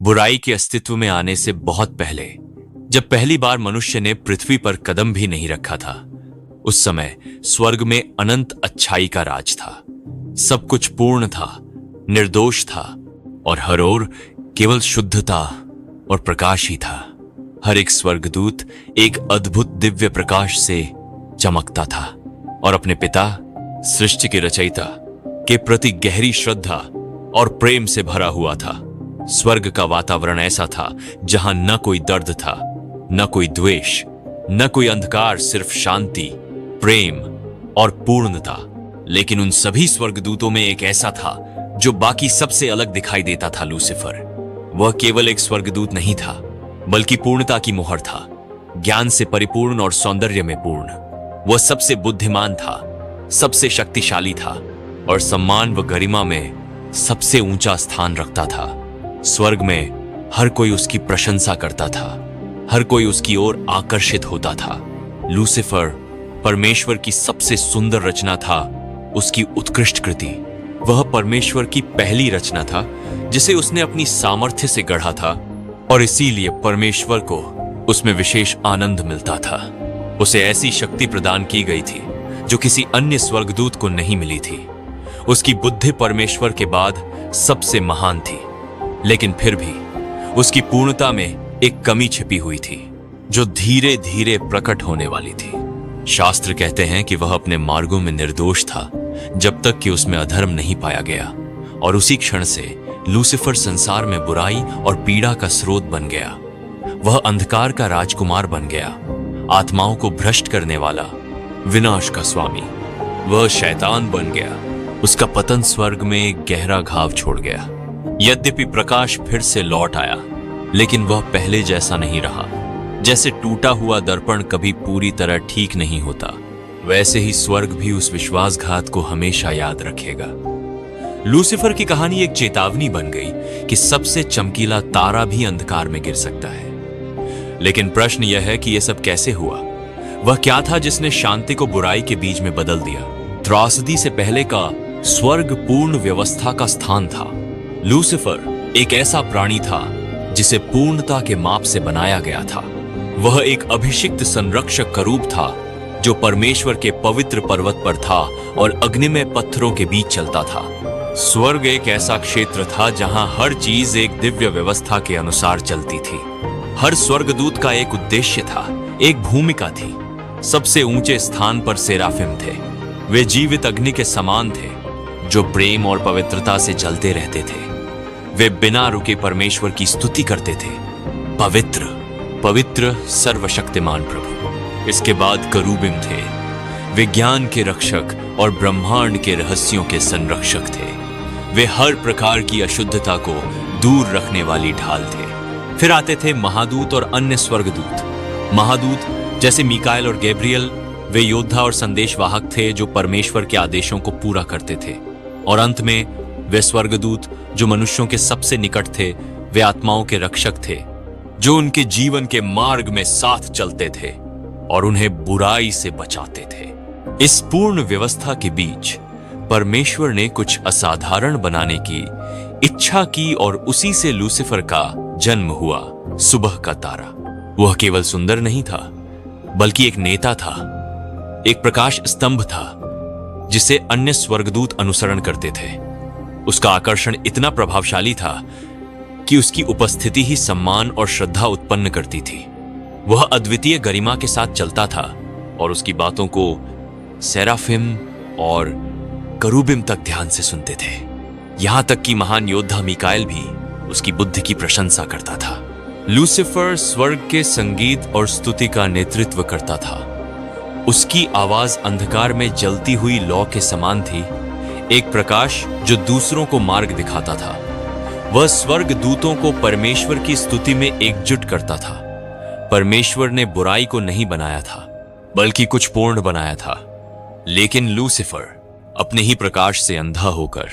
बुराई के अस्तित्व में आने से बहुत पहले, जब पहली बार मनुष्य ने पृथ्वी पर कदम भी नहीं रखा था, उस समय स्वर्ग में अनंत अच्छाई का राज था। सब कुछ पूर्ण था, निर्दोष था और हर ओर केवल शुद्धता और प्रकाश ही था। हर एक स्वर्गदूत एक अद्भुत दिव्य प्रकाश से चमकता था और अपने पिता, सृष्टि के रचयिता के प्रति गहरी श्रद्धा और प्रेम से भरा हुआ था। स्वर्ग का वातावरण ऐसा था जहां न कोई दर्द था, न कोई द्वेष, न कोई अंधकार, सिर्फ शांति, प्रेम और पूर्णता। लेकिन उन सभी स्वर्गदूतों में एक ऐसा था जो बाकी सबसे अलग दिखाई देता था, लूसीफर। वह केवल एक स्वर्गदूत नहीं था, बल्कि पूर्णता की मोहर था, ज्ञान से परिपूर्ण और सौंदर्य में पूर्ण। वह सबसे बुद्धिमान था, सबसे शक्तिशाली था और सम्मान व गरिमा में सबसे ऊंचा स्थान रखता था। स्वर्ग में हर कोई उसकी प्रशंसा करता था, हर कोई उसकी ओर आकर्षित होता था। लूसीफर परमेश्वर की सबसे सुंदर रचना था, उसकी उत्कृष्ट कृति। वह परमेश्वर की पहली रचना था जिसे उसने अपनी सामर्थ्य से गढ़ा था और इसीलिए परमेश्वर को उसमें विशेष आनंद मिलता था। उसे ऐसी शक्ति प्रदान की गई थी जो किसी अन्य स्वर्गदूत को नहीं मिली थी। उसकी बुद्धि परमेश्वर के बाद सबसे महान थी, लेकिन फिर भी उसकी पूर्णता में एक कमी छिपी हुई थी जो धीरे धीरे प्रकट होने वाली थी। शास्त्र कहते हैं कि वह अपने मार्गों में निर्दोष था जब तक कि उसमें अधर्म नहीं पाया गया, और उसी क्षण से लूसीफर संसार में बुराई और पीड़ा का स्रोत बन गया। वह अंधकार का राजकुमार बन गया, आत्माओं को भ्रष्ट करने वाला, विनाश का स्वामी। वह शैतान बन गया। उसका पतन स्वर्ग में एक गहरा घाव छोड़ गया। यद्यपि प्रकाश फिर से लौट आया, लेकिन वह पहले जैसा नहीं रहा। जैसे टूटा हुआ दर्पण कभी पूरी तरह ठीक नहीं होता, वैसे ही स्वर्ग भी उस विश्वासघात को हमेशा याद रखेगा। लूसीफर की कहानी एक चेतावनी बन गई कि सबसे चमकीला तारा भी अंधकार में गिर सकता है। लेकिन प्रश्न यह है कि यह सब कैसे हुआ? वह क्या था जिसने शांति को बुराई के बीज में बदल दिया? त्रासदी से पहले का स्वर्ग पूर्ण व्यवस्था का स्थान था। लूसीफर एक ऐसा प्राणी था जिसे पूर्णता के माप से बनाया गया था। वह एक अभिषिक्त संरक्षक का रूप था जो परमेश्वर के पवित्र पर्वत पर था और अग्निमय पत्थरों के बीच चलता था। स्वर्ग एक ऐसा क्षेत्र था जहां हर चीज एक दिव्य व्यवस्था के अनुसार चलती थी। हर स्वर्गदूत का एक उद्देश्य था, एक भूमिका थी। सबसे ऊंचे स्थान पर सेराफिम थे। वे जीवित अग्नि के समान थे जो प्रेम और पवित्रता से जलते रहते थे। वे बिना रुके परमेश्वर की स्तुति करते थे, पवित्र पवित्र सर्वशक्तिमान प्रभु। इसके बाद करूबिम थे। वे ज्ञान के रक्षक और ब्रह्मांड के रहस्यों के संरक्षक थे। वे हर प्रकार की अशुद्धता को दूर रखने वाली ढाल थे। फिर आते थे महादूत और अन्य स्वर्गदूत। महादूत जैसे मिकाएल और गैब्रियल, वे योद्धा और संदेशवाहक थे जो परमेश्वर के आदेशों को पूरा करते थे। और अंत में वे स्वर्गदूत जो मनुष्यों के सबसे निकट थे, वे आत्माओं के रक्षक थे जो उनके जीवन के मार्ग में साथ चलते थे और उन्हें बुराई से बचाते थे। इस पूर्ण व्यवस्था के बीच परमेश्वर ने कुछ असाधारण बनाने की इच्छा की और उसी से लूसीफर का जन्म हुआ, सुबह का तारा। वह केवल सुंदर नहीं था, बल्कि एक नेता था, एक प्रकाश स्तंभ था जिसे अन्य स्वर्गदूत अनुसरण करते थे। उसका आकर्षण इतना प्रभावशाली था कि उसकी उपस्थिति ही सम्मान और श्रद्धा उत्पन्न करती थी। वह अद्वितीय गरिमा के साथ चलता था और उसकी बातों को सेराफिम और करूबिम तक ध्यान से सुनते थे। यहां तक कि महान योद्धा मिकाएल भी उसकी बुद्धि की प्रशंसा करता था। लूसीफर स्वर्ग के संगीत और स्तुति का नेतृत्व करता था। उसकी आवाज अंधकार में जलती हुई लौ के समान थी, एक प्रकाश जो दूसरों को मार्ग दिखाता था। वह स्वर्ग दूतों को परमेश्वर की स्तुति में एकजुट करता था। परमेश्वर ने बुराई को नहीं बनाया था, बल्कि कुछ पूर्ण बनाया था। लेकिन लूसीफर अपने ही प्रकाश से अंधा होकर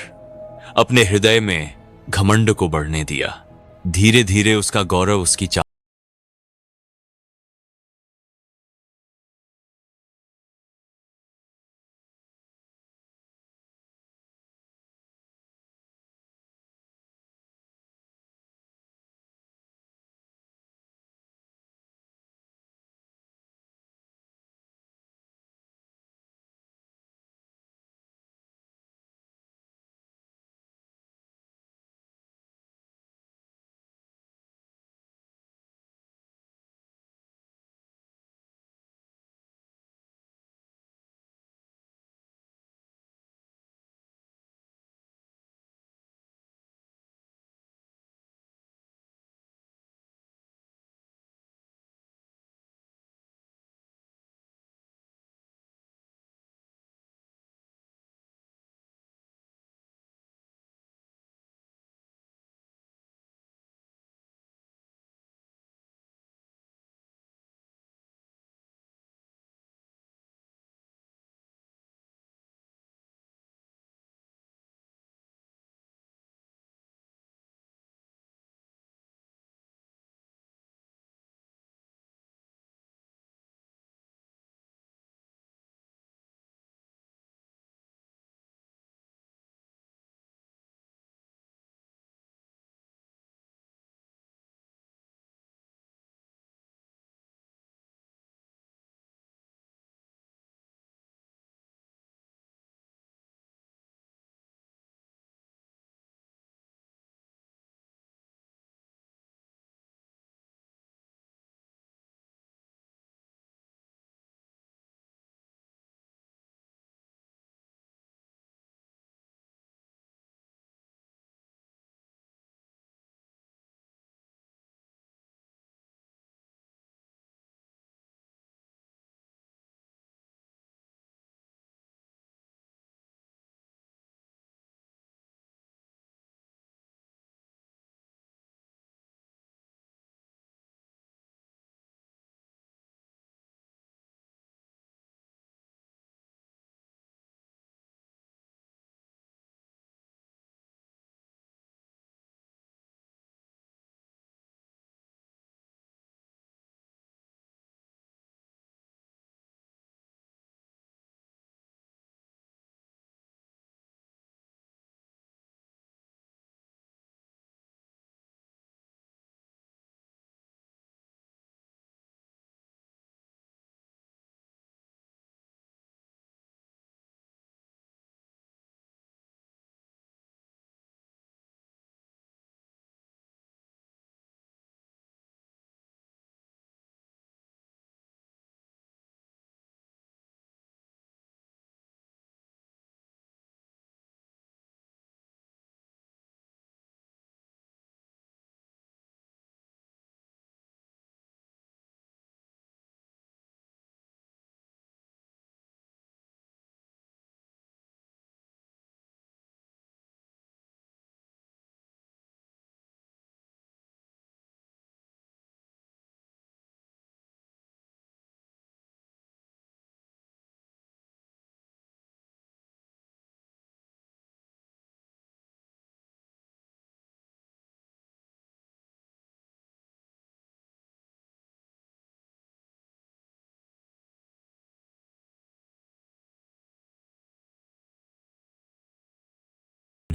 अपने हृदय में घमंड को बढ़ने दिया। धीरे धीरे उसका गौरव उसकी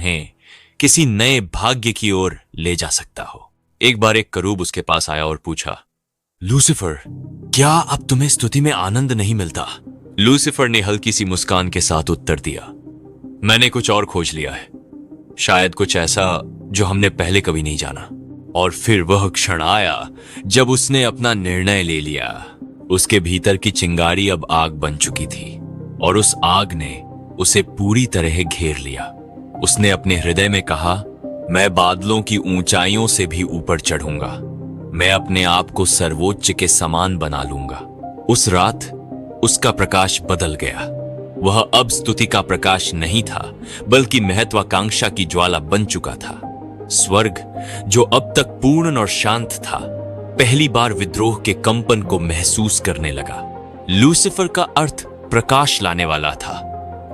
उन्हें किसी नए भाग्य की ओर ले जा सकता हो। एक बार एक करूब उसके पास आया और पूछा, लूसीफर, क्या अब तुम्हें स्तुति में आनंद नहीं मिलता? लूसीफर ने हल्की सी मुस्कान के साथ उत्तर दिया, मैंने कुछ और खोज लिया है, शायद कुछ ऐसा जो हमने पहले कभी नहीं जाना। और फिर वह क्षण आया जब उसने अपना निर्णय ले लिया। उसके भीतर की चिंगारी अब आग बन चुकी थी और उस आग ने उसे पूरी तरह घेर लिया। उसने अपने हृदय में कहा, मैं बादलों की ऊंचाइयों से भी ऊपर चढ़ूंगा, मैं अपने आप को सर्वोच्च के समान बना लूंगा। उस रात उसका प्रकाश बदल गया। वह अब स्तुति का प्रकाश नहीं था, बल्कि महत्वाकांक्षा की ज्वाला बन चुका था। स्वर्ग, जो अब तक पूर्ण और शांत था, पहली बार विद्रोह के कंपन को महसूस करने लगा। लूसीफर का अर्थ प्रकाश लाने वाला था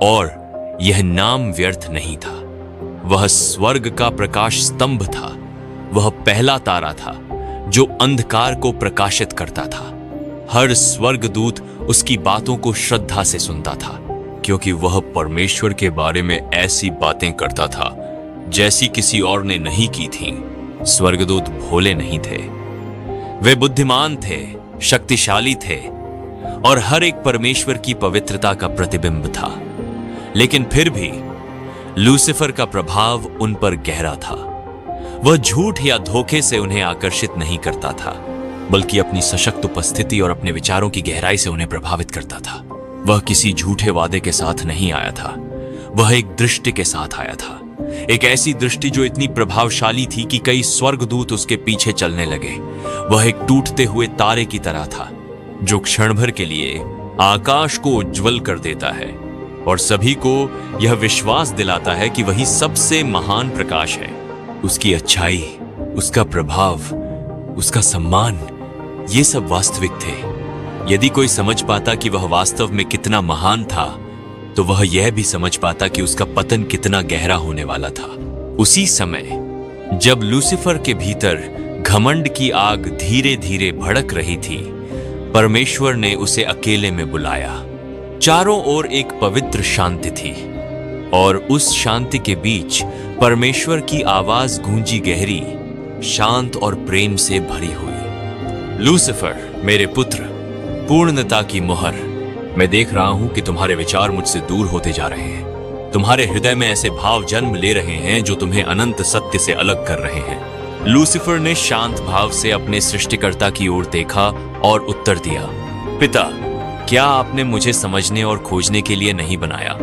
और यह नाम व्यर्थ नहीं था। वह स्वर्ग का प्रकाश स्तंभ था। वह पहला तारा था जो अंधकार को प्रकाशित करता था। हर स्वर्गदूत उसकी बातों को श्रद्धा से सुनता था, क्योंकि वह परमेश्वर के बारे में ऐसी बातें करता था जैसी किसी और ने नहीं की थी। स्वर्गदूत भोले नहीं थे, वे बुद्धिमान थे, शक्तिशाली थे और हर एक परमेश्वर की पवित्रता का प्रतिबिंब था। लेकिन फिर भी लूसीफर का प्रभाव उन पर गहरा था। वह झूठ या धोखे से उन्हें आकर्षित नहीं करता था, बल्कि अपनी सशक्त उपस्थिति और अपने विचारों की गहराई से उन्हें प्रभावित करता था। वह किसी झूठे वादे के साथ नहीं आया था, वह एक दृष्टि के साथ आया था। एक ऐसी दृष्टि जो इतनी प्रभावशाली थी कि कई स्वर्गदूत उसके पीछे चलने लगे। वह एक टूटते हुए तारे की तरह था, जो क्षण भर के लिए आकाश को उज्जवल कर देता है और सभी को यह विश्वास दिलाता है कि वही सबसे महान प्रकाश है। उसकी अच्छाई, उसका प्रभाव, उसका सम्मान, ये सब वास्तविक थे। यदि कोई समझ पाता कि वह वास्तव में कितना महान था, तो वह यह भी समझ पाता कि उसका पतन कितना गहरा होने वाला था। उसी समय जब लूसीफर के भीतर घमंड की आग धीरे धीरे भड़क रही थी, परमेश्वर ने उसे अकेले में बुलाया। चारों ओर एक पवित्र शांति थी और उस शांति के बीच परमेश्वर की आवाज गूंजी, गहरी, शांत और प्रेम से भरी हुई। लूसीफर, मेरे पुत्र, पूर्णता की मुहर, मैं देख रहा हूं कि तुम्हारे विचार मुझसे दूर होते जा रहे हैं। तुम्हारे हृदय में ऐसे भाव जन्म ले रहे हैं जो तुम्हें अनंत सत्य से अलग कर रहे हैं। लूसीफर ने शांत भाव से अपने सृष्टिकर्ता की ओर देखा और उत्तर दिया, पिता, क्या आपने मुझे समझने और खोजने के लिए नहीं बनाया?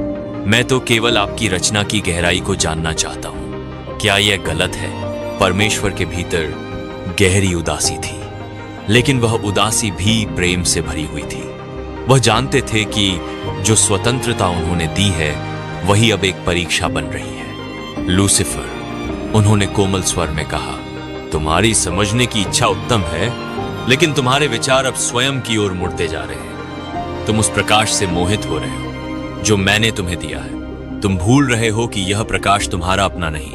मैं तो केवल आपकी रचना की गहराई को जानना चाहता हूं। क्या यह गलत है? परमेश्वर के भीतर गहरी उदासी थी, लेकिन वह उदासी भी प्रेम से भरी हुई थी। वह जानते थे कि जो स्वतंत्रता उन्होंने दी है, वही अब एक परीक्षा बन रही है। लूसीफर, उन्होंने कोमल स्वर में कहा, तुम्हारी समझने की इच्छा उत्तम है, लेकिन तुम्हारे विचार अब स्वयं की ओर मुड़ते जा रहे हैं। तुम उस प्रकाश से मोहित हो रहे हो जो मैंने तुम्हें दिया है। तुम भूल रहे हो कि यह प्रकाश तुम्हारा अपना नहीं,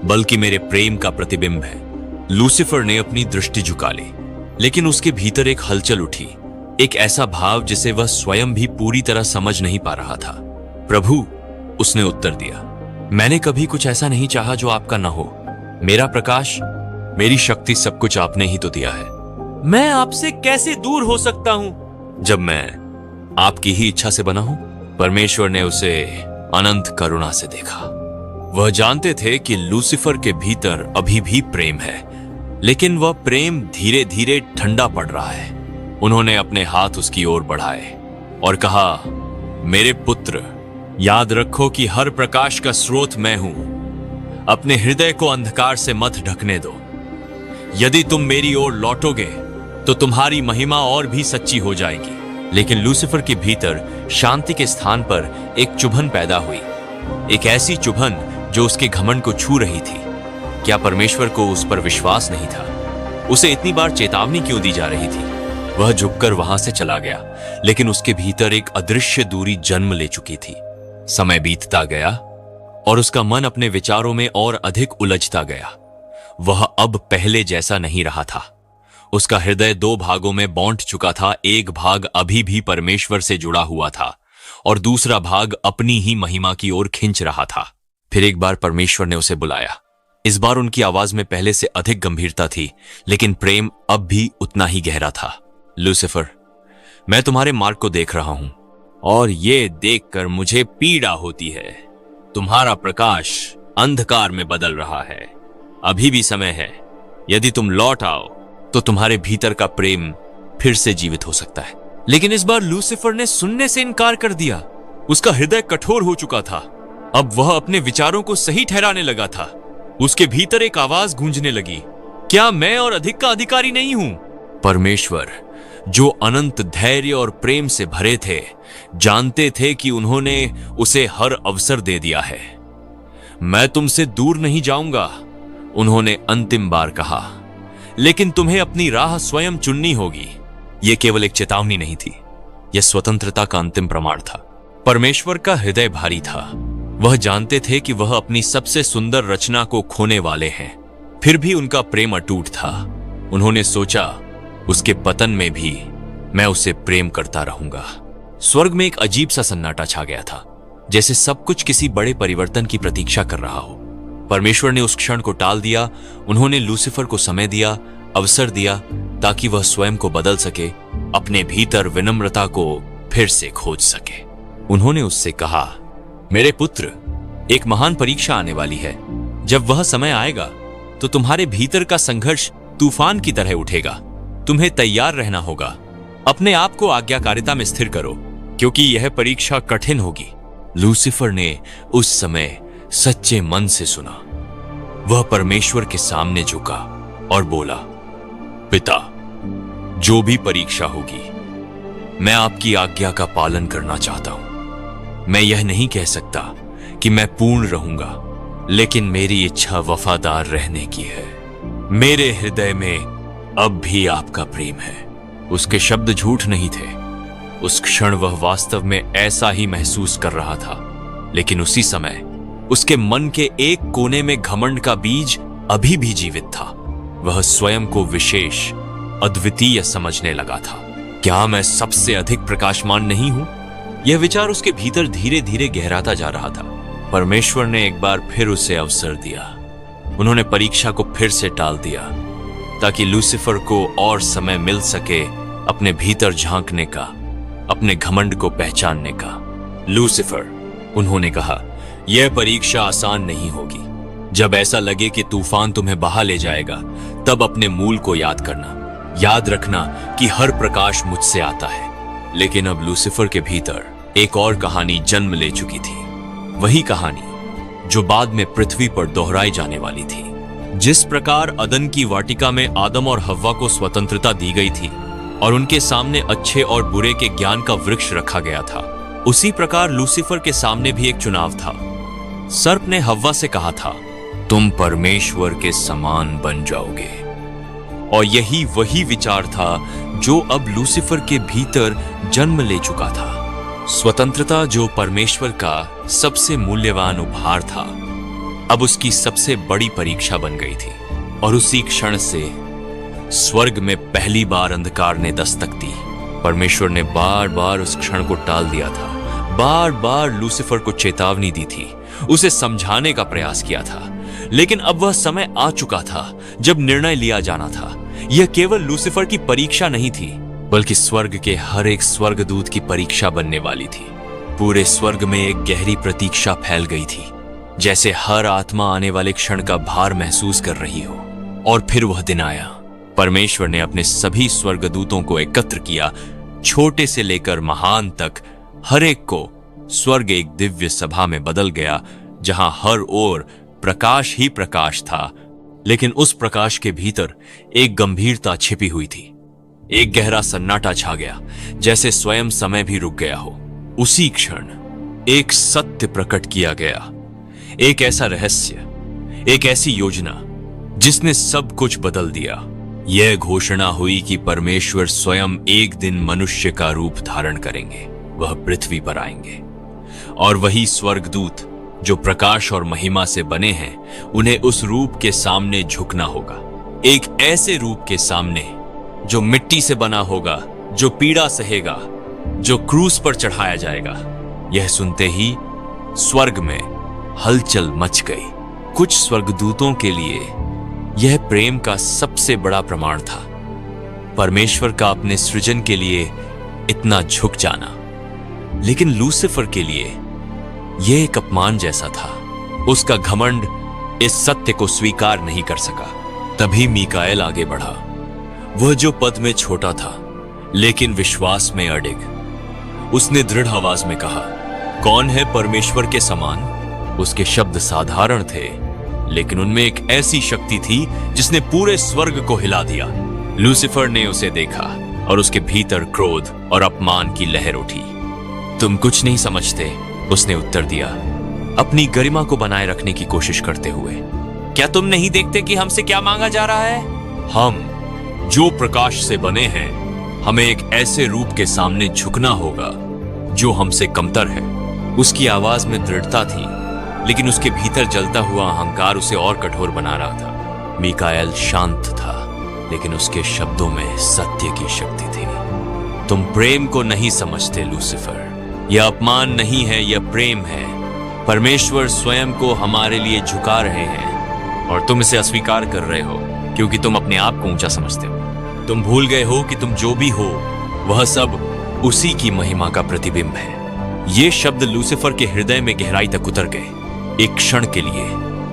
बल्कि मेरे प्रेम का प्रतिबिंब है। लूसीफर ने अपनी दृष्टि झुका ली, लेकिन उसके भीतर एक हलचल उठी, एक ऐसा भाव जिसे वह स्वयं भी पूरी तरह समझ नहीं पा रहा था। प्रभु, उसने उत्तर दिया, मैंने कभी कुछ ऐसा नहीं चाहा जो आपका न हो। मेरा प्रकाश, मेरी शक्ति, सब कुछ आपने ही तो दिया है। मैं आपसे कैसे दूर हो सकता हूं जब मैं आपकी ही इच्छा से बना हूं? परमेश्वर ने उसे अनंत करुणा से देखा। वह जानते थे कि लूसीफर के भीतर अभी भी प्रेम है, लेकिन वह प्रेम धीरे धीरे ठंडा पड़ रहा है। उन्होंने अपने हाथ उसकी ओर बढ़ाए और कहा, मेरे पुत्र, याद रखो कि हर प्रकाश का स्रोत मैं हूं। अपने हृदय को अंधकार से मत ढकने दो। यदि तुम मेरी ओर लौटोगे तो तुम्हारी महिमा और भी सच्ची हो जाएगी। लेकिन लूसीफर के भीतर शांति के स्थान पर एक चुभन पैदा हुई, एक ऐसी चुभन जो उसके घमंड को छू रही थी। क्या परमेश्वर को उस पर विश्वास नहीं था? उसे इतनी बार चेतावनी क्यों दी जा रही थी? वह झुककर वहां से चला गया, लेकिन उसके भीतर एक अदृश्य दूरी जन्म ले चुकी थी। समय बीतता गया और उसका मन अपने विचारों में और अधिक उलझता गया। वह अब पहले जैसा नहीं रहा था। उसका हृदय दो भागों में बांट चुका था। एक भाग अभी भी परमेश्वर से जुड़ा हुआ था और दूसरा भाग अपनी ही महिमा की ओर खिंच रहा था। फिर एक बार परमेश्वर ने उसे बुलाया। इस बार उनकी आवाज में पहले से अधिक गंभीरता थी, लेकिन प्रेम अब भी उतना ही गहरा था। लूसीफर, मैं तुम्हारे मार्ग को देख रहा हूं और ये देखकर मुझे पीड़ा होती है। तुम्हारा प्रकाश अंधकार में बदल रहा है। अभी भी समय है। यदि तुम लौट आओ तो तुम्हारे भीतर का प्रेम फिर से जीवित हो सकता है। लेकिन इस बार लूसीफर ने सुनने से इनकार कर दिया। उसका हृदय कठोर हो चुका था। अब वह अपने विचारों को सही ठहराने लगा था। उसके भीतर एक आवाज गूंजने लगी, क्या मैं और अधिक का अधिकारी नहीं हूं? परमेश्वर, जो अनंत धैर्य और प्रेम से भरे थे, जानते थे कि उन्होंने उसे हर अवसर दे दिया है। मैं तुमसे दूर नहीं जाऊंगा, उन्होंने अंतिम बार कहा, लेकिन तुम्हें अपनी राह स्वयं चुननी होगी। यह केवल एक चेतावनी नहीं थी, यह स्वतंत्रता का अंतिम प्रमाण था। परमेश्वर का हृदय भारी था। वह जानते थे कि वह अपनी सबसे सुंदर रचना को खोने वाले हैं। फिर भी उनका प्रेम अटूट था। उन्होंने सोचा, उसके पतन में भी मैं उसे प्रेम करता रहूंगा। स्वर्ग में एक अजीब सा सन्नाटा छा गया था, जैसे सब कुछ किसी बड़े परिवर्तन की प्रतीक्षा कर रहा हो। परमेश्वर ने उस क्षण को टाल दिया। उन्होंने लूसीफर को समय दिया, अवसर दिया, ताकि वह स्वयं को बदल सके, अपने भीतर विनम्रता को फिर से खोज सके। उन्होंने उससे कहा, मेरे पुत्र, एक महान परीक्षा आने वाली है। जब वह समय आएगा तो तुम्हारे भीतर का संघर्ष तूफान की तरह उठेगा। तुम्हें तैयार रहना होगा। अपने आप को आज्ञाकारिता में स्थिर करो, क्योंकि यह परीक्षा कठिन होगी। लूसीफर ने उस समय सच्चे मन से सुना। वह परमेश्वर के सामने झुका और बोला, पिता, जो भी परीक्षा होगी, मैं आपकी आज्ञा का पालन करना चाहता हूं। मैं यह नहीं कह सकता कि मैं पूर्ण रहूंगा, लेकिन मेरी इच्छा वफादार रहने की है। मेरे हृदय में अब भी आपका प्रेम है। उसके शब्द झूठ नहीं थे। उस क्षण वह वास्तव में ऐसा ही महसूस कर रहा था, लेकिन उसी समय उसके मन के एक कोने में घमंड का बीज अभी भी जीवित था। वह स्वयं को विशेष, अद्वितीय समझने लगा था। क्या मैं सबसे अधिक प्रकाशमान नहीं हूं? यह विचार उसके भीतर धीरे धीरे गहराता जा रहा था। परमेश्वर ने एक बार फिर उसे अवसर दिया। उन्होंने परीक्षा को फिर से टाल दिया, ताकि लूसीफर को और समय मिल सके अपने भीतर झांकने का, अपने घमंड को पहचानने का। लूसीफर, उन्होंने कहा, यह परीक्षा आसान नहीं होगी। जब ऐसा लगे कि तूफान तुम्हें बहा ले जाएगा, तब अपने मूल को याद करना। याद रखना कि हर प्रकाश मुझसे आता है। लेकिन अब लूसीफर के भीतर एक और कहानी जन्म ले चुकी थी। वही कहानी जो बाद में पृथ्वी पर दोहराई जाने वाली थी। जिस प्रकार अदन की वाटिका में आदम और हव्वा को स्वतंत्रता दी गई थी और उनके सामने अच्छे और बुरे के ज्ञान का वृक्ष रखा गया था, उसी प्रकार लूसीफर के सामने भी एक चुनाव था। सर्प ने हव्वा से कहा था, तुम परमेश्वर के समान बन जाओगे। और यही वही विचार था जो अब लूसीफर के भीतर जन्म ले चुका था। स्वतंत्रता, जो परमेश्वर का सबसे मूल्यवान उपहार था, अब उसकी सबसे बड़ी परीक्षा बन गई थी। और उसी क्षण से स्वर्ग में पहली बार अंधकार ने दस्तक दी। परमेश्वर ने बार बार उस क्षण को टाल दिया था। बार बार लूसीफर को चेतावनी दी थी, उसे समझाने का प्रयास किया था। लेकिन अब वह समय आ चुका था जब निर्णय लिया जाना था। यह केवल लूसीफर की परीक्षा नहीं थी, बल्कि स्वर्ग के हर एक स्वर्गदूत की परीक्षा बनने वाली थी। पूरे स्वर्ग में एक गहरी प्रतीक्षा फैल गई थी, जैसे हर आत्मा आने वाले क्षण का भार महसूस कर रही हो। और फिर वह दिन आया। परमेश्वर ने अपने सभी स्वर्गदूतों को एकत्र किया, छोटे से लेकर महान तक। हर एक को स्वर्ग एक दिव्य सभा में बदल गया, जहां हर ओर प्रकाश ही प्रकाश था। लेकिन उस प्रकाश के भीतर एक गंभीरता छिपी हुई थी। एक गहरा सन्नाटा छा गया, जैसे स्वयं समय भी रुक गया हो। उसी क्षण एक सत्य प्रकट किया गया, एक ऐसा रहस्य, एक ऐसी योजना जिसने सब कुछ बदल दिया। यह घोषणा हुई कि परमेश्वर स्वयं एक दिन मनुष्य का रूप धारण करेंगे। वह पृथ्वी पर आएंगे और वही स्वर्गदूत जो प्रकाश और महिमा से बने हैं, उन्हें उस रूप के सामने झुकना होगा। एक ऐसे रूप के सामने जो मिट्टी से बना होगा, जो पीड़ा सहेगा, जो क्रूस पर चढ़ाया जाएगा। यह सुनते ही स्वर्ग में हलचल मच गई। कुछ स्वर्गदूतों के लिए यह प्रेम का सबसे बड़ा प्रमाण था, परमेश्वर का अपने सृजन के लिए इतना झुक जाना। लेकिन लूसीफर के लिए यह एक अपमान जैसा था। उसका घमंड इस सत्य को स्वीकार नहीं कर सका। तभी मीकाएल आगे बढ़ा, वह जो पद में छोटा था लेकिन विश्वास में अडिग। उसने दृढ़ आवाज में कहा, कौन है परमेश्वर के समान? उसके शब्द साधारण थे, लेकिन उनमें एक ऐसी शक्ति थी जिसने पूरे स्वर्ग को हिला दिया। लूसीफर ने उसे देखा और उसके भीतर क्रोध और अपमान की लहर उठी। तुम कुछ नहीं समझते, उसने उत्तर दिया, अपनी गरिमा को बनाए रखने की कोशिश करते हुए। क्या तुम नहीं देखते कि हमसे क्या मांगा जा रहा है? हम जो प्रकाश से बने हैं, हमें एक ऐसे रूप के सामने झुकना होगा जो हमसे कमतर है। उसकी आवाज में दृढ़ता थी, लेकिन उसके भीतर जलता हुआ अहंकार उसे और कठोर बना रहा था। मीकाएल शांत था, लेकिन उसके शब्दों में सत्य की शक्ति थी। तुम प्रेम को नहीं समझते लूसीफर। यह अपमान नहीं है, यह प्रेम है। परमेश्वर स्वयं को हमारे लिए झुका रहे हैं और तुम इसे अस्वीकार कर रहे हो क्योंकि तुम अपने आप को ऊंचा समझते हो। तुम भूल गए हो कि तुम जो भी हो वह सब उसी की महिमा का प्रतिबिंब है। ये शब्द लूसीफर के हृदय में गहराई तक उतर गए। एक क्षण के लिए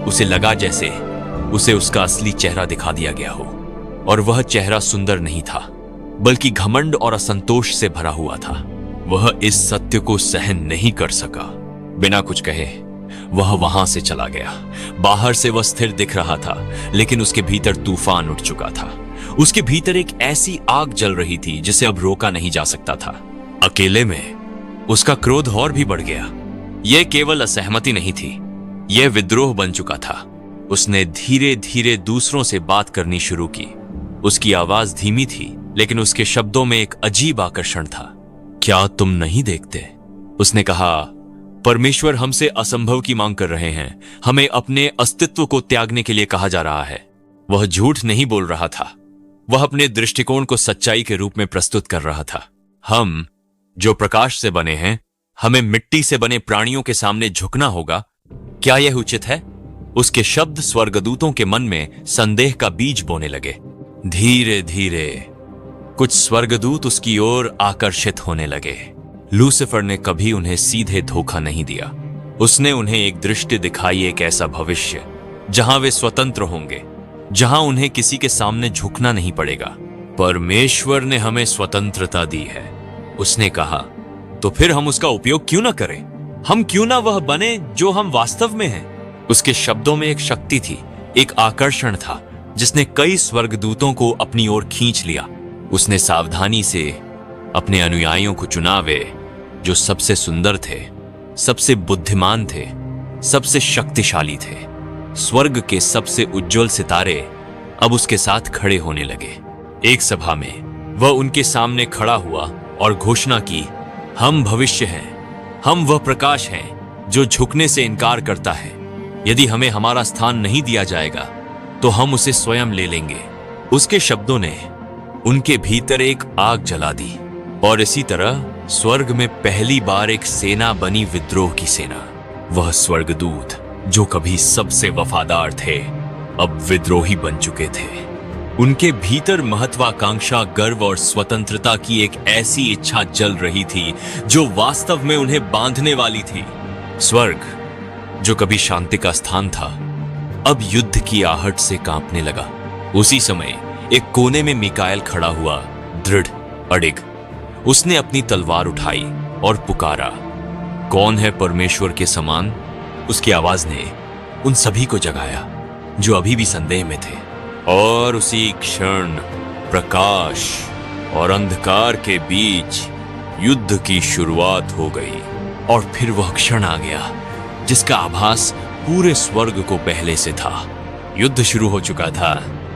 उसे लगा जैसे उसे उसका असली चेहरा दिखा दिया गया हो, और वह चेहरा सुंदर नहीं था, बल्कि घमंड और असंतोष से भरा हुआ था। वह इस सत्य को सहन नहीं कर सका। बिना कुछ कहे वह वहां से चला गया। बाहर से वह स्थिर दिख रहा था, लेकिन उसके भीतर तूफान उठ चुका था। उसके भीतर एक ऐसी आग जल रही थी जिसे अब रोका नहीं जा सकता था। अकेले में उसका क्रोध और भी बढ़ गया। यह केवल असहमति नहीं थी, यह विद्रोह बन चुका था। उसने धीरे धीरे दूसरों से बात करनी शुरू की। उसकी आवाज धीमी थी, लेकिन उसके शब्दों में एक अजीब आकर्षण था। क्या तुम नहीं देखते? उसने कहा, परमेश्वर हमसे असंभव की मांग कर रहे हैं। हमें अपने अस्तित्व को त्यागने के लिए कहा जा रहा है। वह झूठ नहीं बोल रहा था, वह अपने दृष्टिकोण को सच्चाई के रूप में प्रस्तुत कर रहा था। हम जो प्रकाश से बने हैं, हमें मिट्टी से बने प्राणियों के सामने झुकना होगा। क्या यह उचित है? उसके शब्द स्वर्गदूतों के मन में संदेह का बीज बोने लगे। धीरे धीरे कुछ स्वर्गदूत उसकी ओर आकर्षित होने लगे। लूसीफर ने कभी उन्हें सीधे धोखा नहीं दिया। उसने उन्हें एक दृष्टि दिखाई, एक ऐसा भविष्य जहां वे स्वतंत्र होंगे, जहां उन्हें किसी के सामने झुकना नहीं पड़ेगा। परमेश्वर ने हमें स्वतंत्रता दी है, उसने कहा, तो फिर हम उसका उपयोग क्यों ना करें? हम क्यों ना वह बने जो हम वास्तव में हैं? उसके शब्दों में एक शक्ति थी, एक आकर्षण था जिसने कई स्वर्गदूतों को अपनी ओर खींच लिया। उसने सावधानी से अपने अनुयायियों को चुना, वे जो सबसे सुंदर थे, सबसे बुद्धिमान थे, सबसे शक्तिशाली थे। स्वर्ग के सबसे उज्जवल सितारे अब उसके साथ खड़े होने लगे। एक सभा में वह उनके सामने खड़ा हुआ और घोषणा की, हम भविष्य हैं, हम वह प्रकाश हैं जो झुकने से इनकार करता है। यदि हमें हमारा स्थान नहीं दिया जाएगा तो हम उसे स्वयं ले लेंगे। उसके शब्दों ने उनके भीतर एक आग जला दी, और इसी तरह स्वर्ग में पहली बार एक सेना बनी, विद्रोह की सेना। वह स्वर्गदूत जो कभी सबसे वफादार थे, अब विद्रोही बन चुके थे। उनके भीतर महत्वाकांक्षा, गर्व और स्वतंत्रता की एक ऐसी इच्छा जल रही थी जो वास्तव में उन्हें बांधने वाली थी। स्वर्ग जो कभी शांति का स्थान था, अब युद्ध की आहट से कांपने लगा। उसी समय एक कोने में मीकाएल खड़ा हुआ, दृढ़, अडिग। उसने अपनी तलवार उठाई और पुकारा, कौन है परमेश्वर के समान? उसकी आवाज ने उन सभी को जगाया जो अभी भी संदेह में थे। और उसी क्षण प्रकाश और अंधकार के बीच युद्ध की शुरुआत हो गई। और फिर वह क्षण आ गया जिसका आभास पूरे स्वर्ग को पहले से था। युद्ध शुरू हो चुका था।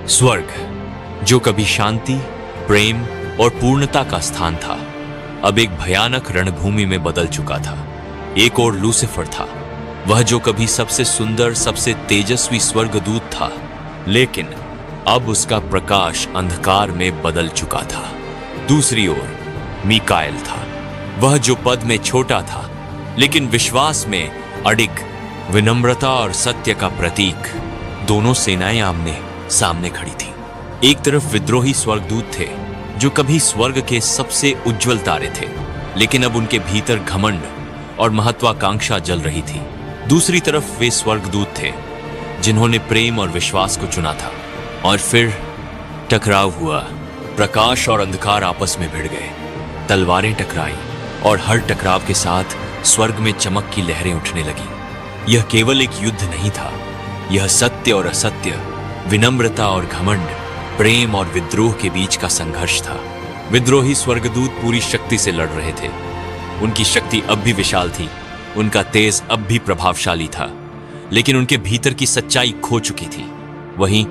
स्वर्ग जो कभी शांति, प्रेम और पूर्णता का स्थान था, अब एक भयानक रणभूमि में बदल चुका था। एक और लूसीफर था, वह जो कभी सबसे सुंदर, सबसे तेजस्वी स्वर्गदूत था, लेकिन अब उसका प्रकाश अंधकार में बदल चुका था। दूसरी ओर मीकाएल था, वह जो पद में छोटा था लेकिन विश्वास में अडिग, विनम्रता और सत्य का प्रतीक। दोनों सेनाएं आमने सामने खड़ी थी। एक तरफ विद्रोही स्वर्गदूत थे जो कभी स्वर्ग के सबसे उज्जवल तारे थे, लेकिन अब उनके भीतर घमंड और महत्वाकांक्षा जल रही थी। दूसरी तरफ वे स्वर्गदूत थे जिन्होंने प्रेम और विश्वास को चुना था। और फिर टकराव हुआ। प्रकाश और अंधकार आपस में भिड़ गए। तलवारें टकराई और हर टकराव के साथ स्वर्ग में चमक की लहरें उठने लगी। यह केवल एक युद्ध नहीं था, यह सत्य और असत्य, विनम्रता और घमंड, प्रेम और विद्रोह के बीच का संघर्ष था। विद्रोही स्वर्गदूत पूरी शक्ति से लड़ रहे थे। उनकी शक्ति अब भी विशाल थी, उनका तेज अब भी प्रभावशाली था, लेकिन उनके भीतर की सच्चाई खो चुकी थी। वहीं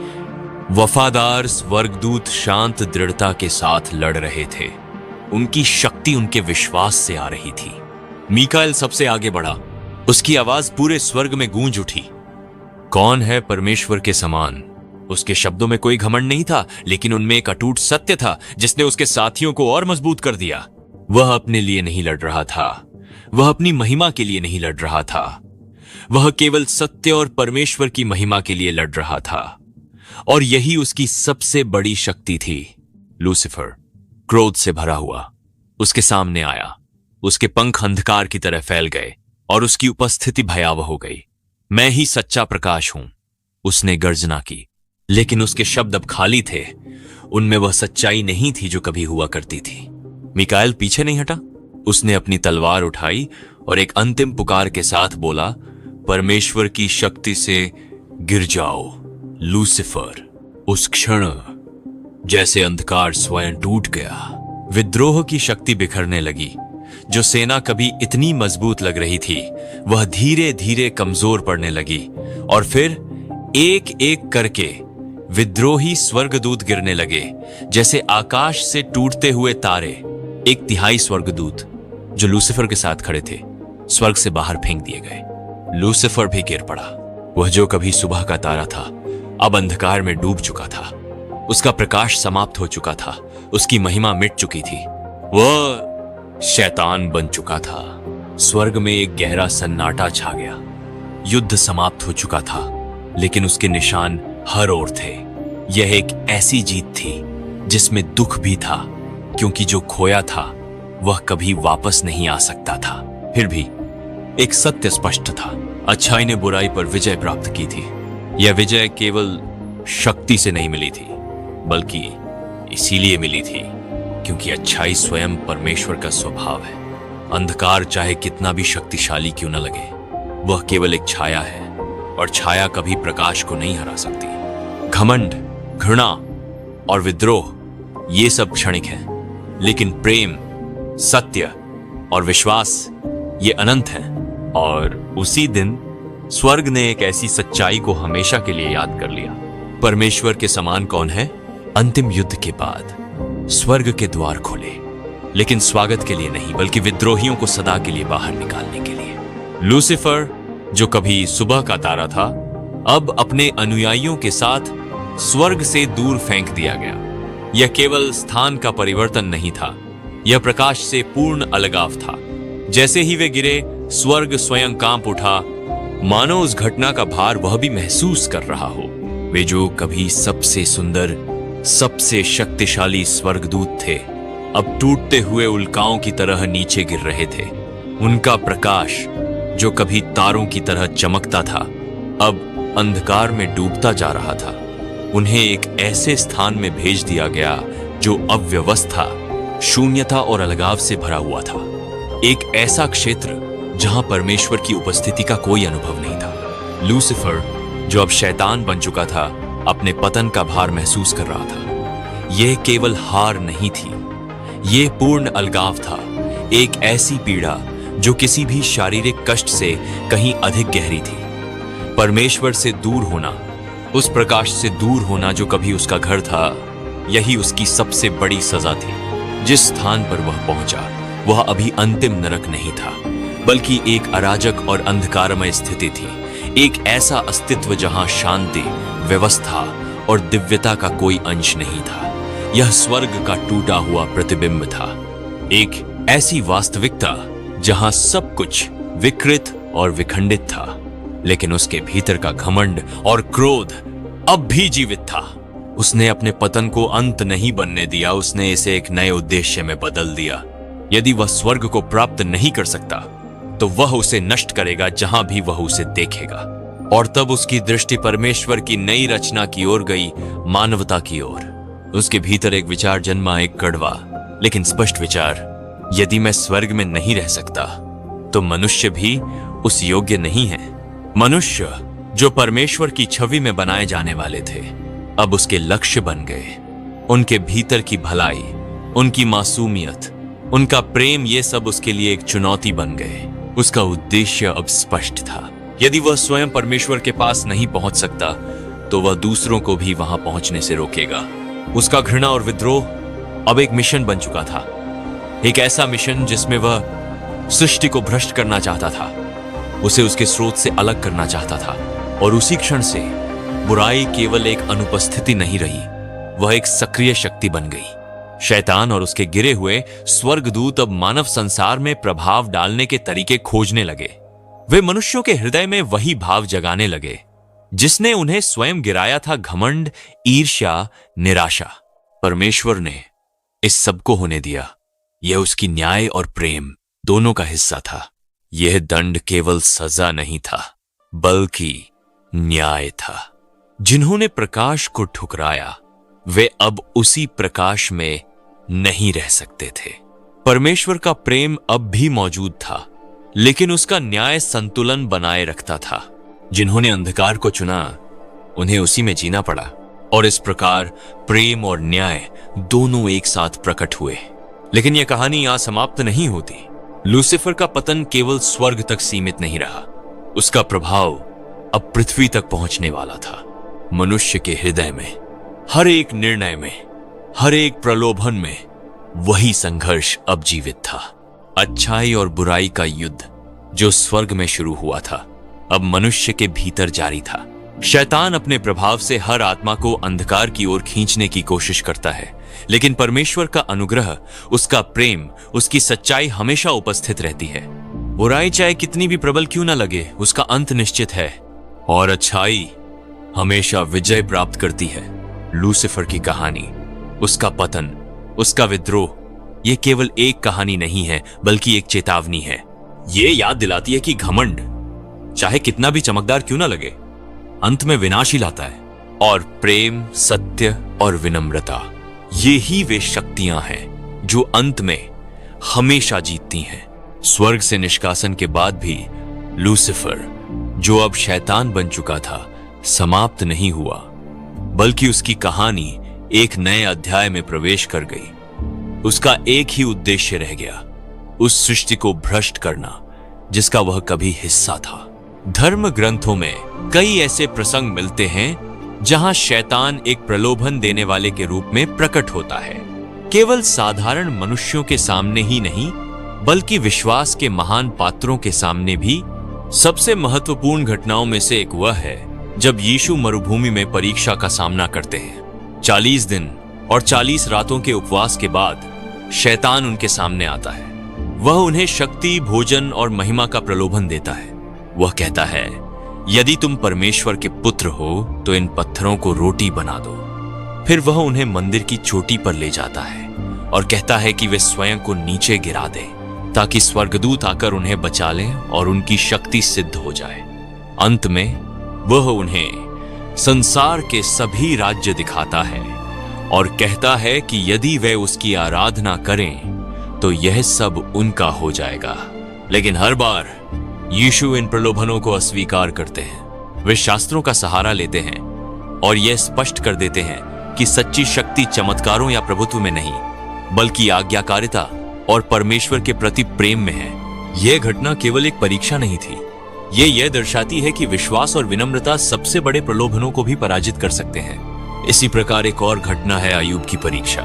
वफादार स्वर्गदूत शांत दृढ़ता के साथ लड़ रहे थे। उनकी शक्ति उनके विश्वास से आ रही थी। मीकाएल सबसे आगे बढ़ा। उसकी आवाज पूरे स्वर्ग में गूंज उठी। कौन है परमेश्वर के समान? उसके शब्दों में कोई घमंड नहीं था, लेकिन उनमें एक अटूट सत्य था जिसने उसके साथियों को और मजबूत कर दिया। वह अपने लिए नहीं लड़ रहा था, वह अपनी महिमा के लिए नहीं लड़ रहा था, वह केवल सत्य और परमेश्वर की महिमा के लिए लड़ रहा था। और यही उसकी सबसे बड़ी शक्ति थी। लूसीफर क्रोध से भरा हुआ उसके सामने आया। उसके पंख अंधकार की तरह फैल गए और उसकी उपस्थिति भयावह हो गई। मैं ही सच्चा प्रकाश हूं, उसने गर्जना की। लेकिन उसके शब्द अब खाली थे। उनमें वह सच्चाई नहीं थी जो कभी हुआ करती थी। मीकाएल पीछे नहीं हटा। उसने अपनी तलवार उठाई और एक अंतिम पुकार के साथ बोला, परमेश्वर की शक्ति से गिर जाओ लूसीफर। उस क्षण जैसे अंधकार स्वयं टूट गया। विद्रोह की शक्ति बिखरने लगी। जो सेना कभी इतनी मजबूत लग रही थी, वह धीरे धीरे कमजोर पड़ने लगी। और फिर एक एक करके विद्रोही स्वर्गदूत गिरने लगे, जैसे आकाश से टूटते हुए तारे। एक तिहाई स्वर्गदूत जो लूसीफर के साथ खड़े थे, स्वर्ग से बाहर फेंक दिए गए। लूसीफर भी गिर पड़ा। वह जो कभी सुबह का तारा था, अब अंधकार में डूब चुका था। उसका प्रकाश समाप्त हो चुका था, उसकी महिमा मिट चुकी थी। वह शैतान बन चुका था। स्वर्ग में एक गहरा सन्नाटा छा गया। युद्ध समाप्त हो चुका था, लेकिन उसके निशान हर ओर थे। यह एक ऐसी जीत थी जिसमें दुख भी था, क्योंकि जो खोया था वह कभी वापस नहीं आ सकता था। फिर भी एक सत्य स्पष्ट था। अच्छाई ने बुराई पर विजय प्राप्त की थी। यह विजय केवल शक्ति से नहीं मिली थी, बल्कि इसीलिए मिली थी क्योंकि अच्छाई स्वयं परमेश्वर का स्वभाव है। अंधकार चाहे कितना भी शक्तिशाली क्यों न लगे, वह केवल एक छाया है, और छाया कभी प्रकाश को नहीं हरा सकती। घमंड, घृणा और विद्रोह ये सब क्षणिक हैं, लेकिन प्रेम, सत्य और विश्वास ये अनंत हैं। और उसी दिन स्वर्ग ने एक ऐसी सच्चाई को हमेशा के लिए याद कर लिया। परमेश्वर के समान कौन है? अंतिम युद्ध के बाद स्वर्ग के द्वार खोले, लेकिन स्वागत के लिए नहीं, बल्कि विद्रोहियों को सदा के लिए बाहर निकालने के लिए। लूसीफर जो कभी सुबह का तारा था, अब अपने अनुयायियों के साथ स्वर्ग से दूर फेंक दिया गया। यह केवल स्थान का परिवर्तन नहीं था, यह प्रकाश से पूर्ण अलगाव था। जैसे ही वे गिरे, स्वर्ग स्वयं कांप उठा, मानो उस घटना का भार वह भी महसूस कर रहा हो। वे जो कभी सबसे सुंदर, सबसे शक्तिशाली स्वर्गदूत थे, अब टूटते हुए उल्काओं की तरह नीचे गिर रहे थे। उनका प्रकाश जो कभी तारों की तरह चमकता था, अब अंधकार में डूबता जा रहा था। उन्हें एक ऐसे स्थान में भेज दिया गया जो अव्यवस्था, शून्यता और अलगाव से भरा हुआ था। एक ऐसा क्षेत्र जहां परमेश्वर की उपस्थिति का कोई अनुभव नहीं था। लूसीफर जो अब शैतान बन चुका था, अपने पतन का भार महसूस कर रहा था। यह केवल हार नहीं थी, यह पूर्ण अलगाव था। एक ऐसी पीड़ा जो किसी भी शारीरिक कष्ट से कहीं अधिक गहरी थी। परमेश्वर से दूर होना, उस प्रकाश से दूर होना जो कभी उसका घर था, यही उसकी सबसे बड़ी सजा थी। जिस स्थान पर वह पहुंचा, वह अभी अंतिम नरक नहीं था, बल्कि एक अराजक और अंधकारमय स्थिति थी। एक ऐसा अस्तित्व जहां शांति, व्यवस्था और दिव्यता का कोई अंश नहीं था। यह स्वर्ग का टूटा हुआ प्रतिबिंब था। एक ऐसी वास्तविकता जहां सब कुछ विकृत और विखंडित था। लेकिन उसके भीतर का घमंड और क्रोध अब भी जीवित था। उसने अपने पतन को अंत नहीं बनने दिया, उसने इसे एक नए उद्देश्य में बदल दिया। यदि वह स्वर्ग को प्राप्त नहीं कर सकता तो वह उसे नष्ट करेगा जहां भी वह उसे देखेगा। और तब उसकी दृष्टि परमेश्वर की नई रचना की ओर गई, मानवता की ओर। उसके भीतर एक विचार जन्मा, एक कड़वा लेकिन स्पष्ट विचार। यदि मैं स्वर्ग में नहीं रह सकता तो मनुष्य भी उस योग्य नहीं है। मनुष्य जो परमेश्वर की छवि में बनाए जाने वाले थे अब उसके लक्ष्य बन गए। उनके भीतर की भलाई, उनकी मासूमियत, उनका प्रेम, ये सब उसके लिए एक चुनौती बन गए। उसका उद्देश्य अब स्पष्ट था। यदि वह स्वयं परमेश्वर के पास नहीं पहुंच सकता तो वह दूसरों को भी वहां पहुंचने से रोकेगा। उसका घृणा और विद्रोह अब एक मिशन बन चुका था, एक ऐसा मिशन जिसमें वह सृष्टि को भ्रष्ट करना चाहता था, उसे उसके स्रोत से अलग करना चाहता था। और उसी क्षण से बुराई केवल एक अनुपस्थिति नहीं रही, वह एक सक्रिय शक्ति बन गई। शैतान और उसके गिरे हुए स्वर्गदूत अब मानव संसार में प्रभाव डालने के तरीके खोजने लगे। वे मनुष्यों के हृदय में वही भाव जगाने लगे जिसने उन्हें स्वयं गिराया था, घमंड, ईर्ष्या, निराशा। परमेश्वर ने इस सब को होने दिया। यह उसकी न्याय और प्रेम दोनों का हिस्सा था। यह दंड केवल सजा नहीं था बल्कि न्याय था। जिन्होंने प्रकाश को ठुकराया वे अब उसी प्रकाश में नहीं रह सकते थे। परमेश्वर का प्रेम अब भी मौजूद था लेकिन उसका न्याय संतुलन बनाए रखता था। जिन्होंने अंधकार को चुना उन्हें उसी में जीना पड़ा और इस प्रकार प्रेम और न्याय दोनों एक साथ प्रकट हुए। लेकिन यह कहानी यहां समाप्त नहीं होती। लूसीफर का पतन केवल स्वर्ग तक सीमित नहीं रहा, उसका प्रभाव अब पृथ्वी तक पहुंचने वाला था। मनुष्य के हृदय में, हर एक निर्णय में, हर एक प्रलोभन में वही संघर्ष अब जीवित था। अच्छाई और बुराई का युद्ध जो स्वर्ग में शुरू हुआ था अब मनुष्य के भीतर जारी था। शैतान अपने प्रभाव से हर आत्मा को अंधकार की ओर खींचने की कोशिश करता है, लेकिन परमेश्वर का अनुग्रह, उसका प्रेम, उसकी सच्चाई हमेशा उपस्थित रहती है। बुराई चाहे कितनी भी प्रबल क्यों न लगे, उसका अंत निश्चित है और अच्छाई हमेशा विजय प्राप्त करती है। लूसीफर की कहानी, उसका पतन, उसका विद्रोह, यह केवल एक कहानी नहीं है बल्कि एक चेतावनी है। यह याद दिलाती है कि घमंड चाहे कितना भी चमकदार क्यों ना लगे, अंत में विनाश ही लाता है। और प्रेम, सत्य और विनम्रता, ये ही वे शक्तियां हैं जो अंत में हमेशा जीतती हैं। स्वर्ग से निष्कासन के बाद भी लूसीफर, जो अब शैतान बन चुका था, समाप्त नहीं हुआ, बल्कि उसकी कहानी एक नए अध्याय में प्रवेश कर गई। उसका एक ही उद्देश्य रह गया, उस सृष्टि को भ्रष्ट करना जिसका वह कभी हिस्सा था। धर्म ग्रंथों में कई ऐसे प्रसंग मिलते हैं जहां शैतान एक प्रलोभन देने वाले के रूप में प्रकट होता है। केवल साधारण मनुष्यों के सामने ही नहीं बल्कि विश्वास के महान पात्रों के सामने भी। सबसे महत्वपूर्ण घटनाओं में से एक वह है जब यीशु मरुभूमि में परीक्षा का सामना करते हैं। 40 दिन और 40 रातों के उपवास के बाद शैतान उनके सामने आता है। वह उन्हें शक्ति, भोजन और महिमा का प्रलोभन देता है। वह कहता है, यदि तुम परमेश्वर के पुत्र हो तो इन पत्थरों को रोटी बना दो। फिर वह उन्हें मंदिर की चोटी पर ले जाता है और कहता है कि वे स्वयं को नीचे गिरा दें ताकि स्वर्गदूत आकर उन्हें बचा लें और उनकी शक्ति सिद्ध हो जाए। अंत में वह उन्हें संसार के सभी राज्य दिखाता है और कहता है कि यदि वे उसकी आराधना करें तो यह सब उनका हो जाएगा। लेकिन हर बार यीशु इन प्रलोभनों को अस्वीकार करते हैं। वे शास्त्रों का सहारा लेते हैं और यह स्पष्ट कर देते हैं कि सच्ची शक्ति चमत्कारों या प्रभुत्व में नहीं बल्कि आज्ञाकारिता और परमेश्वर के प्रति प्रेम में है। यह घटना केवल एक परीक्षा नहीं थी, यह दर्शाती है कि विश्वास और विनम्रता सबसे बड़े प्रलोभनों को भी पराजित कर सकते हैं। इसी प्रकार एक और घटना है अय्यूब की परीक्षा।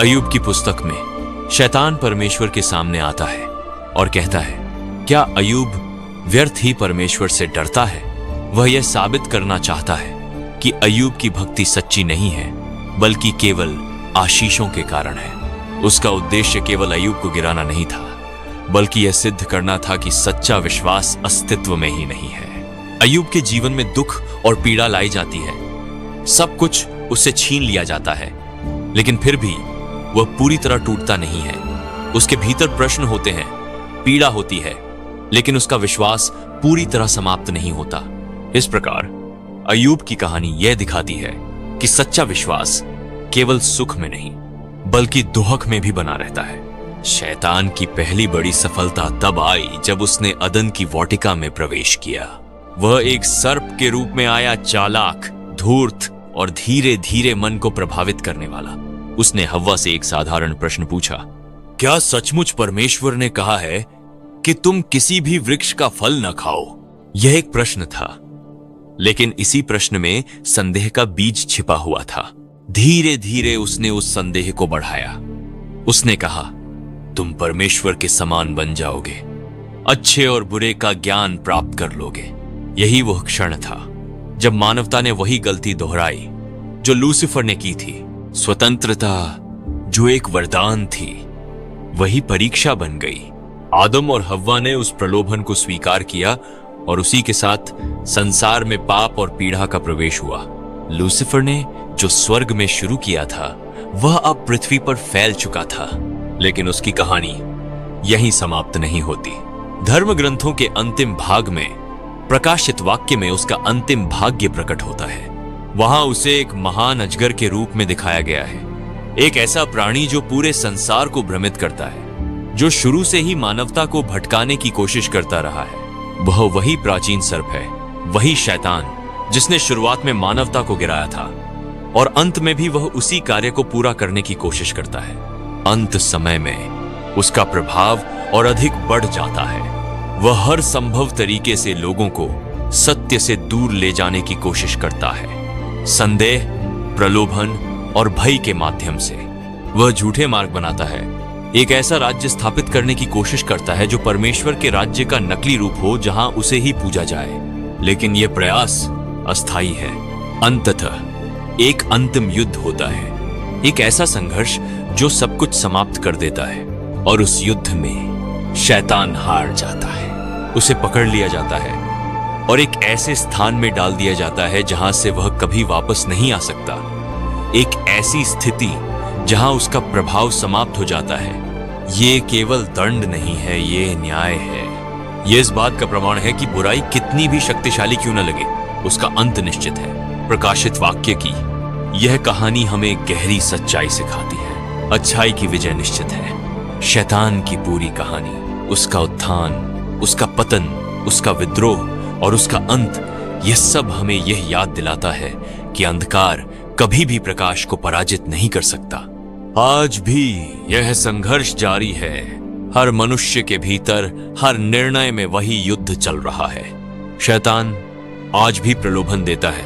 अय्यूब की पुस्तक में शैतान परमेश्वर के सामने आता है और कहता है, क्या अय्यूब व्यर्थ ही परमेश्वर से डरता है? वह यह साबित करना चाहता है कि अय्यूब की भक्ति सच्ची नहीं है बल्कि केवल आशीषों के कारण है। उसका उद्देश्य केवल अय्यूब को गिराना नहीं था बल्कि यह सिद्ध करना था कि सच्चा विश्वास अस्तित्व में ही नहीं है। अय्यूब के जीवन में दुख और पीड़ा लाई जाती है, सब कुछ उससे छीन लिया जाता है, लेकिन फिर भी वह पूरी तरह टूटता नहीं है। उसके भीतर प्रश्न होते हैं, पीड़ा होती है, लेकिन उसका विश्वास पूरी तरह समाप्त नहीं होता। इस प्रकार अय्यूब की कहानी यह दिखाती है कि सच्चा विश्वास केवल सुख में नहीं बल्कि दुहक में भी बना रहता है। शैतान की पहली बड़ी सफलता तब आई जब उसने अदन की वाटिका में प्रवेश किया। वह एक सर्प के रूप में आया, चालाक, धूर्त और धीरे धीरे मन को प्रभावित करने वाला। उसने हव्वा से एक साधारण प्रश्न पूछा, क्या सचमुच परमेश्वर ने कहा है कि तुम किसी भी वृक्ष का फल न खाओ? यह एक प्रश्न था, लेकिन इसी प्रश्न में संदेह का बीज छिपा हुआ था। धीरे धीरे उसने उस संदेह को बढ़ाया। उसने कहा, तुम परमेश्वर के समान बन जाओगे, अच्छे और बुरे का ज्ञान प्राप्त कर लोगे। यही वह क्षण था जब मानवता ने वही गलती दोहराई जो लूसीफर ने की थी। स्वतंत्रता जो एक वरदान थी, वही परीक्षा बन गई। आदम और हव्वा ने उस प्रलोभन को स्वीकार किया और उसी के साथ संसार में पाप और पीड़ा का प्रवेश हुआ। लूसीफर ने जो स्वर्ग में शुरू किया था, वह अब पृथ्वी पर फैल चुका था, लेकिन उसकी कहानी यहीं समाप्त नहीं होती। धर्म ग्रंथों के अंतिम भाग में प्रकाशित वाक्य में उसका अंतिम भाग्य प्रकट होता है। वहां उसे एक महान अजगर के रूप में दिखाया गया है, एक ऐसा प्राणी जो पूरे संसार को भ्रमित करता है, जो शुरू से ही मानवता को भटकाने की कोशिश करता रहा है। वह वही प्राचीन सर्प है, वही शैतान जिसने शुरुआत में मानवता को गिराया था और अंत में भी वह उसी कार्य को पूरा करने की कोशिश करता है। अंत समय में उसका प्रभाव और अधिक बढ़ जाता है। वह हर संभव तरीके से लोगों को सत्य से दूर ले जाने की कोशिश करता है। संदेह, प्रलोभन और भय के माध्यम से वह झूठे मार्ग बनाता है। एक ऐसा राज्य स्थापित करने की कोशिश करता है जो परमेश्वर के राज्य का नकली रूप हो, जहां उसे ही पूजा जाए। लेकिन यह प्रयास अस्थायी है। अंततः एक अंतिम युद्ध होता है, एक ऐसा संघर्ष जो सब कुछ समाप्त कर देता है, और उस युद्ध में शैतान हार जाता है। उसे पकड़ लिया जाता है और एक ऐसे स्थान में डाल दिया जाता है जहां से वह कभी वापस नहीं आ सकता। एक ऐसी स्थिति जहां उसका प्रभाव समाप्त हो जाता है। ये केवल दंड नहीं है, ये न्याय है। यह इस बात का प्रमाण है कि बुराई कितनी भी शक्तिशाली क्यों न लगे, उसका अंत निश्चित है। प्रकाशित वाक्य की यह कहानी हमें गहरी सच्चाई सिखाती है। अच्छाई की विजय निश्चित है। शैतान की पूरी कहानी, उसका उत्थान, उसका पतन, उसका विद्रोह और उसका अंत, यह सब हमें यह याद दिलाता है कि अंधकार कभी भी प्रकाश को पराजित नहीं कर सकता। आज भी यह संघर्ष जारी है। हर मनुष्य के भीतर, हर निर्णय में वही युद्ध चल रहा है। शैतान आज भी प्रलोभन देता है,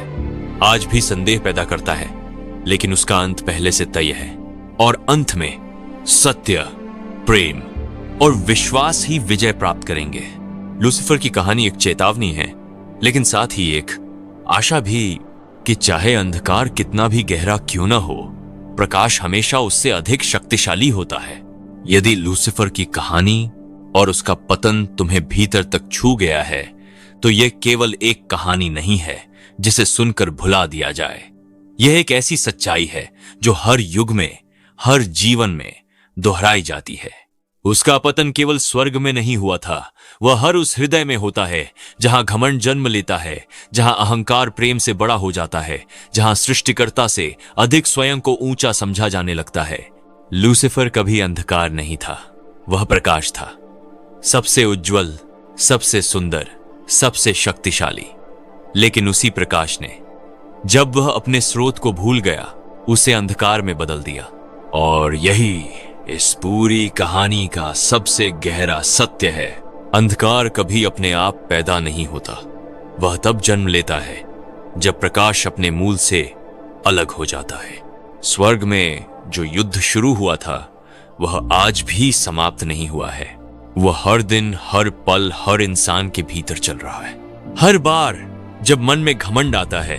आज भी संदेह पैदा करता है, लेकिन उसका अंत पहले से तय है। और अंत में सत्य, प्रेम और विश्वास ही विजय प्राप्त करेंगे। लूसीफर की कहानी एक चेतावनी है, लेकिन साथ ही एक आशा भी कि चाहे अंधकार कितना भी गहरा क्यों न हो, प्रकाश हमेशा उससे अधिक शक्तिशाली होता है। यदि लूसीफर की कहानी और उसका पतन तुम्हें भीतर तक छू गया है, तो यह केवल एक कहानी नहीं है जिसे सुनकर भुला दिया जाए। यह एक ऐसी सच्चाई है जो हर युग में, हर जीवन में दोहराई जाती है। उसका पतन केवल स्वर्ग में नहीं हुआ था, वह हर उस हृदय में होता है जहां घमंड जन्म लेता है, जहां अहंकार प्रेम से बड़ा हो जाता है, जहां सृष्टिकर्ता से अधिक स्वयं को ऊंचा समझा जाने लगता है। लूसीफर कभी अंधकार नहीं था, वह प्रकाश था, सबसे उज्जवल, सबसे सुंदर, सबसे शक्तिशाली। लेकिन उसी प्रकाश ने, जब वह अपने स्रोत को भूल गया, उसे अंधकार में बदल दिया। और यही इस पूरी कहानी का सबसे गहरा सत्य है। अंधकार कभी अपने आप पैदा नहीं होता, वह तब जन्म लेता है जब प्रकाश अपने मूल से अलग हो जाता है। स्वर्ग में जो युद्ध शुरू हुआ था, वह आज भी समाप्त नहीं हुआ है। वह हर दिन, हर पल, हर इंसान के भीतर चल रहा है। हर बार जब मन में घमंड आता है,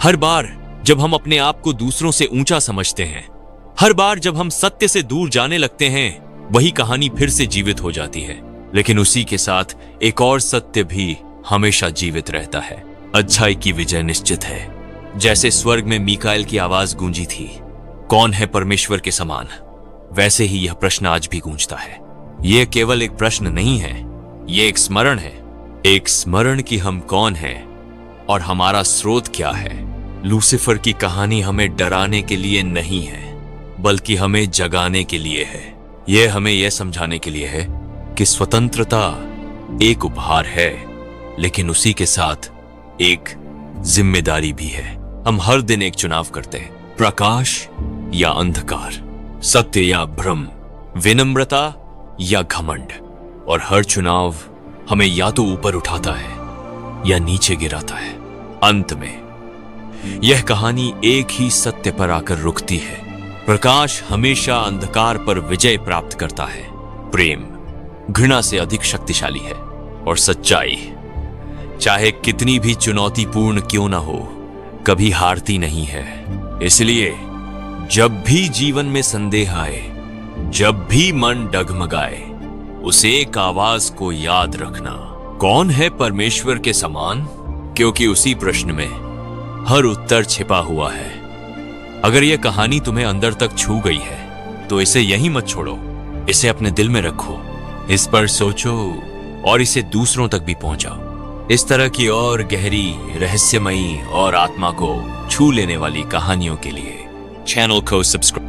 हर बार जब हम अपने आप को दूसरों से ऊंचा समझते हैं, हर बार जब हम सत्य से दूर जाने लगते हैं, वही कहानी फिर से जीवित हो जाती है। लेकिन उसी के साथ एक और सत्य भी हमेशा जीवित रहता है। अच्छाई की विजय निश्चित है। जैसे स्वर्ग में मीकाएल की आवाज गूंजी थी, कौन है परमेश्वर के समान, वैसे ही यह प्रश्न आज भी गूंजता है। यह केवल एक प्रश्न नहीं है, यह एक स्मरण है। एक स्मरण कि हम कौन हैं और हमारा स्रोत क्या है। लूसीफर की कहानी हमें डराने के लिए नहीं है, बल्कि हमें जगाने के लिए है। यह हमें यह समझाने के लिए है कि स्वतंत्रता एक उपहार है, लेकिन उसी के साथ एक जिम्मेदारी भी है। हम हर दिन एक चुनाव करते हैं, प्रकाश या अंधकार, सत्य या भ्रम, विनम्रता या घमंड। और हर चुनाव हमें या तो ऊपर उठाता है या नीचे गिराता है। अंत में यह कहानी एक ही सत्य पर आकर रुकती है। प्रकाश हमेशा अंधकार पर विजय प्राप्त करता है। प्रेम घृणा से अधिक शक्तिशाली है, और सच्चाई चाहे कितनी भी चुनौतीपूर्ण क्यों ना हो, कभी हारती नहीं है। इसलिए जब भी जीवन में संदेह आए, जब भी मन डगमगाए, उस एक आवाज को याद रखना, कौन है परमेश्वर के समान? क्योंकि उसी प्रश्न में हर उत्तर छिपा हुआ है। अगर यह कहानी तुम्हें अंदर तक छू गई है, तो इसे यहीं मत छोड़ो। इसे अपने दिल में रखो, इस पर सोचो और इसे दूसरों तक भी पहुंचाओ। इस तरह की और गहरी, रहस्यमयी और आत्मा को छू लेने वाली कहानियों के लिए चैनल को सब्सक्राइब